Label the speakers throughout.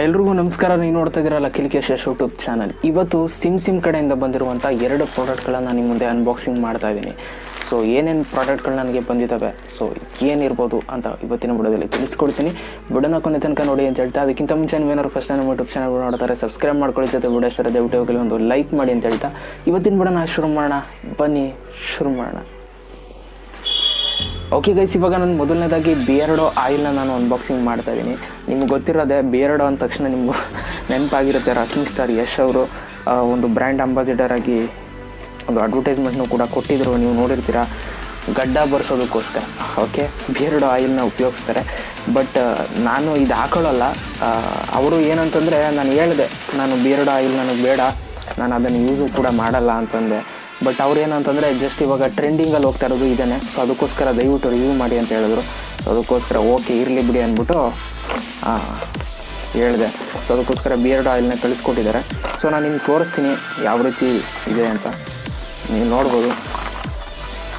Speaker 1: ಎಲ್ರಿಗೂ ನಮಸ್ಕಾರ. ನೀವು ನೋಡ್ತಾ ಇದ್ದೀರಾ ಲಕ್ಕೇಶ್ ಯೂಟ್ಯೂಬ್ ಚಾನಲ್. ಇವತ್ತು ಸಿಮ್ ಕಡೆಯಿಂದ ಬಂದಿರುವಂಥ 2 ಪ್ರಾಡಕ್ಟ್ಗಳನ್ನು ನಿಮ್ಮ ಮುಂದೆ ಅನ್ಬಾಕ್ಸಿಂಗ್ ಮಾಡ್ತಾ ಇದ್ದೀನಿ. ಸೊ ಏನೇನು ಪ್ರಾಡಕ್ಟ್ಗಳು ನನಗೆ ಬಂದಿದ್ದಾವೆ, ಸೊ ಏನಿರ್ಬೋದು ಅಂತ ಇವತ್ತಿನ ವಿಡಿಯೋದಲ್ಲಿ ತಿಳಿಸ್ಕೊಡ್ತೀನಿ. ವಿಡಿಯೋನ ಕೊನೆ ತನಕ ನೋಡಿ ಅಂತ ಹೇಳ್ತಾ, ಅದಕ್ಕಿಂತ ಮುಂಚೆ ನೀವೇನಾದ್ರು ಫಸ್ಟ್ ನಮ್ಮ ಯೂಟ್ಯೂಬ್ ಚಾನಲ್ ನೋಡ್ತಾರೆ ಸಬ್ಸ್ಕ್ರೈಬ್ ಮಾಡ್ಕೊಳ್ಳಿ, ಜೊತೆ ವಿಡಿಯೋ ಇಷ್ಟ ದಯವಿಟ್ಟು ಒಂದು ಲೈಕ್ ಮಾಡಿ ಅಂತ ಹೇಳ್ತಾ ಇವತ್ತಿನ ವಿಡಿಯೋನ ಶುರು ಮಾಡೋಣ. ಬನ್ನಿ ಶುರು ಮಾಡೋಣ. ಓಕೆ ಗೈಸ್, ಇವಾಗ ನಾನು ಮೊದಲನೇದಾಗಿ ಬಿಯರ್ಡೋ ಆಯಿಲ್ನ ನಾನು ಅನ್ಬಾಕ್ಸಿಂಗ್ ಮಾಡ್ತಾ ಇದ್ದೀನಿ. ನಿಮ್ಗೆ ಗೊತ್ತಿರೋದೆ ಬಿಯರ್ಡೋ ಅಂದ ತಕ್ಷಣ ನಿಮ್ಗೆ ನೆನಪಾಗಿರುತ್ತೆ ರಾಕಿಂಗ್ ಸ್ಟಾರ್ ಯಶ್ ಅವರು ಒಂದು ಬ್ರ್ಯಾಂಡ್ ಅಂಬಾಸಿಡರ್ ಆಗಿ ಒಂದು ಅಡ್ವರ್ಟೈಸ್ಮೆಂಟ್ನು ಕೂಡ ಕೊಟ್ಟಿದ್ರು, ನೀವು ನೋಡಿರ್ತೀರ, ಗಡ್ಡ ಬರ್ಸೋದಕ್ಕೋಸ್ಕರ. ಓಕೆ, ಬಿಯರ್ಡೋ ಆಯಿಲ್ನ ಉಪಯೋಗಿಸ್ತಾರೆ. ಬಟ್ ನಾನು ಇದು ಹಾಕೊಳ್ಳಲ್ಲ. ಅವರು ಏನಂತಂದರೆ, ನಾನು ಹೇಳಿದೆ ನಾನು ಬಿಯರ್ಡೋ ಆಯಿಲ್ ನನಗೆ ಬೇಡ, ನಾನು ಅದನ್ನು ಯೂಸು ಕೂಡ ಮಾಡಲ್ಲ ಅಂತಂದೆ. ಬಟ್ ಅವ್ರು ಏನಂತಂದರೆ, ಜಸ್ಟ್ ಇವಾಗ ಟ್ರೆಂಡಿಂಗಲ್ಲಿ ಹೋಗ್ತಾ ಇರೋದು ಇದೇನೆ, ಸೊ ಅದಕ್ಕೋಸ್ಕರ ದಯವಿಟ್ಟು ರಿವ್ಯೂ ಮಾಡಿ ಅಂತ ಹೇಳಿದ್ರು. ಸೊ ಅದಕ್ಕೋಸ್ಕರ ಓಕೆ ಇರಲಿ ಬಿಡಿ ಅಂದ್ಬಿಟ್ಟು ಹೇಳಿದೆ. ಸೊ ಅದಕ್ಕೋಸ್ಕರ ಬಿಯರ್ಡೋ ಆಯಿಲ್ನ ಕಳಿಸ್ಕೊಟ್ಟಿದ್ದಾರೆ. ಸೊ ನಾನು ನಿಮ್ಗೆ ತೋರಿಸ್ತೀನಿ ಯಾವ ರೀತಿ ಇದೆ ಅಂತ. ನೀವು ನೋಡ್ಬೋದು,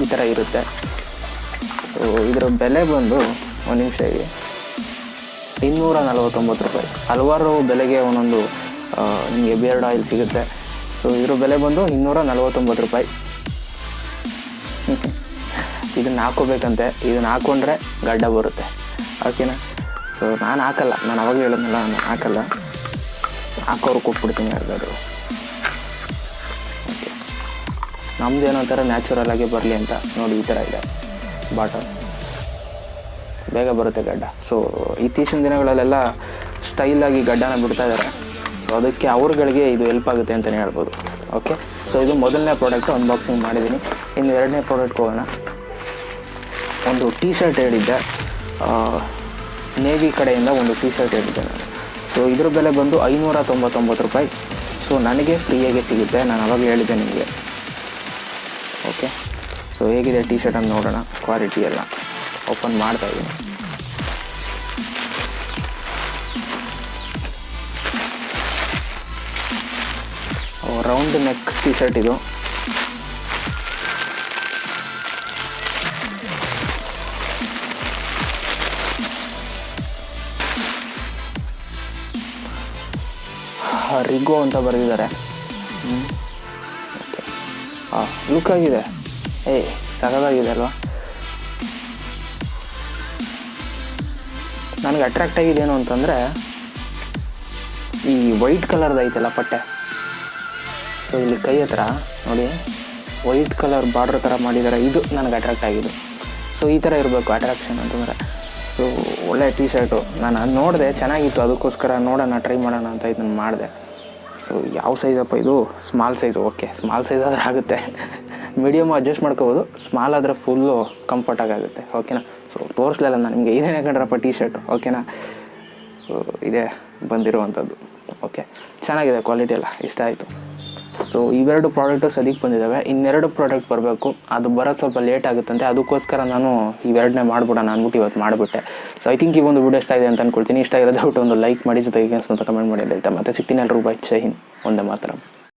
Speaker 1: ಈ ಥರ ಇರುತ್ತೆ. ಸೊ ಇದರ ಬೆಲೆ ಬಂದು ಒಂದು ನಿಮಿಷ ಇದೆ, 249 ರೂಪಾಯಿ. ಹಲವಾರು ಬೆಲೆಗೆ ಒಂದೊಂದು ನಿಮಗೆ ಬಿಯರ್ಡೋ ಆಯಿಲ್ ಸಿಗುತ್ತೆ. ಸೊ ಇದ್ರ ಬೆಲೆ ಬಂದು 249 ರೂಪಾಯಿ. ಇದನ್ನು ಹಾಕೋಬೇಕಂತೆ, ಇದನ್ನು ಹಾಕ್ಕೊಂಡ್ರೆ ಗಡ್ಡ ಬರುತ್ತೆ. ಓಕೆನಾ? ಸೊ ನಾನು ಹಾಕಲ್ಲ, ನಾನು ಅವಾಗ ಹೇಳಿದ್ನಲ್ಲ, ನಾನು ಹಾಕಲ್ಲ. ಹಾಕೋರು ಕೊಟ್ಬಿಡ್ತೀನಿ ಯಾರಿಗಾದ್ರು. ಓಕೆ, ನಮ್ದು ಏನೋ ಥರ ನ್ಯಾಚುರಲ್ ಆಗಿ ಬರಲಿ ಅಂತ ನೋಡಿ ಈ ಥರ ಇದೆ ಬಾಟಲ್. ಬೇಗ ಬರುತ್ತೆ ಗಡ್ಡ. ಸೊ ಇತ್ತೀಚಿನ ದಿನಗಳಲ್ಲೆಲ್ಲ ಸ್ಟೈಲಾಗಿ ಗಡ್ಡನ ಬಿಡ್ತಾ ಇದ್ದಾರೆ. ಸೊ ಅದಕ್ಕೆ ಅವ್ರುಗಳಿಗೆ ಇದು ಹೆಲ್ಪ್ ಆಗುತ್ತೆ ಅಂತಲೇ ಹೇಳ್ಬೋದು. ಓಕೆ, ಸೊ ಇದು ಮೊದಲನೇ ಪ್ರಾಡಕ್ಟು ಅನ್ಬಾಕ್ಸಿಂಗ್ ಮಾಡಿದ್ದೀನಿ. ಇನ್ನು ಎರಡನೇ ಪ್ರಾಡಕ್ಟ್ಗೆ ಹೋಗೋಣ. ಒಂದು ಟೀ ಶರ್ಟ್ ಹೇಳಿದ್ದೆ, ನೇವಿ ಕಡೆಯಿಂದ ಒಂದು ಟೀ ಶರ್ಟ್ ಹೇಳಿದ್ದೆ ನಾನು. ಸೊ ಇದ್ರ ಬೆಲೆ ಬಂದು 599 ರೂಪಾಯಿ. ಸೊ ನನಗೆ ಫ್ರೀಯಾಗಿ ಸಿಗುತ್ತೆ, ನಾನು ಅವಾಗ ಹೇಳಿದ್ದೆ ನಿಮಗೆ. ಓಕೆ, ಸೊ ಹೇಗಿದೆ ಟೀ ಶರ್ಟನ್ನು ನೋಡೋಣ. ಕ್ವಾಲಿಟಿ ಎಲ್ಲ ಓಪನ್ ಮಾಡ್ತಾಯಿದ್ದೀನಿ. ರೌಂಡ್ ನೆಕ್ ಟೀ ಶರ್ಟ್ ಇದು. ರಿಗೋ ಅಂತ ಬರೆದಿದ್ದಾರೆ. ಓಕೆ, ಲುಕ್ ಆಗಿದೆ, ಸಗದಾಗಿದೆ ಅಲ್ವಾ. ನನಗೆ ಅಟ್ರಾಕ್ಟ್ ಆಗಿದ್ದೇನು ಅಂತಂದರೆ, ಈ ವೈಟ್ ಕಲರ್ದು ಐತಲ್ಲ ಪಟ್ಟೆ. ಸೊ ಇಲ್ಲಿ ಕೈ ಹತ್ರ ನೋಡಿ, ವೈಟ್ ಕಲರ್ ಬಾರ್ಡ್ರ್ ಥರ ಮಾಡಿದ್ದಾರೆ. ಇದು ನನಗೆ ಅಟ್ರಾಕ್ಟ್ ಆಗಿದ್ದು. ಸೊ ಈ ಥರ ಇರಬೇಕು ಅಟ್ರಾಕ್ಷನ್ ಅಂತಂದರೆ. ಸೊ ಒಳ್ಳೆ ಟೀ ಶರ್ಟು. ನಾನು ಅದು ನೋಡಿದೆ, ಚೆನ್ನಾಗಿತ್ತು, ಅದಕ್ಕೋಸ್ಕರ ನೋಡೋಣ, ಟ್ರೈ ಮಾಡೋಣ ಅಂತ ಇದನ್ನು ಮಾಡಿದೆ. ಸೊ ಯಾವ ಸೈಜಪ್ಪ ಇದು? Small size. Okay, small size ಆದರೆ ಆಗುತ್ತೆ, ಮೀಡಿಯಮ್ ಅಡ್ಜಸ್ಟ್ ಮಾಡ್ಕೋಬೋದು. ಸ್ಮಾಲ್ ಆದರೆ ಫುಲ್ಲು ಕಂಫರ್ಟಾಗಿ ಆಗುತ್ತೆ. ಓಕೆನಾ? ಸೊ ತೋರಿಸ್ಲಿಲ್ಲ ನಾನು ನಿಮಗೆ, ಇದೇನೇ ಕಂಡ್ರಪ್ಪ ಟೀ ಶರ್ಟು. ಓಕೆನಾ? ಸೊ ಇದೇ ಬಂದಿರುವಂಥದ್ದು. ಓಕೆ, ಚೆನ್ನಾಗಿದೆ, ಕ್ವಾಲಿಟಿ ಎಲ್ಲ ಇಷ್ಟ ಆಯಿತು. ಸೊ ಇವೆರಡು ಪ್ರಾಡಕ್ಟು ಸದ್ಯಕ್ಕೆ ಬಂದಿದ್ದಾವೆ. ಇನ್ನೆರಡು ಪ್ರಾಡಕ್ಟ್ ಬರಬೇಕು, ಅದು ಬರೋದು ಸ್ವಲ್ಪ ಲೇಟ್ ಆಗುತ್ತಂತೆ. ಅದಕ್ಕೋಸ್ಕರ ನಾನು ಇವೆರಡನ್ನೇ ಮಾಡ್ಬಿಡೋಣ ಅಂದ್ಬಿಟ್ಟು ಇವತ್ತು ಮಾಡಿಬಿಟ್ಟೆ. ಸೊ ಐ ಥಿಂಕ್ ಈ ಒಂದು ವಿಡಿಯೋ ಇಷ್ಟ ಇದೆ ಅಂತ ಅಂದ್ಕೊಳ್ತೀನಿ. ಇಷ್ಟ ಇರೋದು ಒಂದು ಲೈಕ್ ಮಾಡಿ, ಜೊತೆಗೆ ಅಂತ ಕಮೆಂಟ್ ಮಾಡಿ ಅಂತ ಹೇಳ್ತಾ ಮತ್ತೆ ಸಿಗ್ತೀನಿ. ಎಲ್ಲರೂ ಬೈ. ಜೈ ಹಿಂದ್, ಒಂದೇ ಮಾತ್ರ.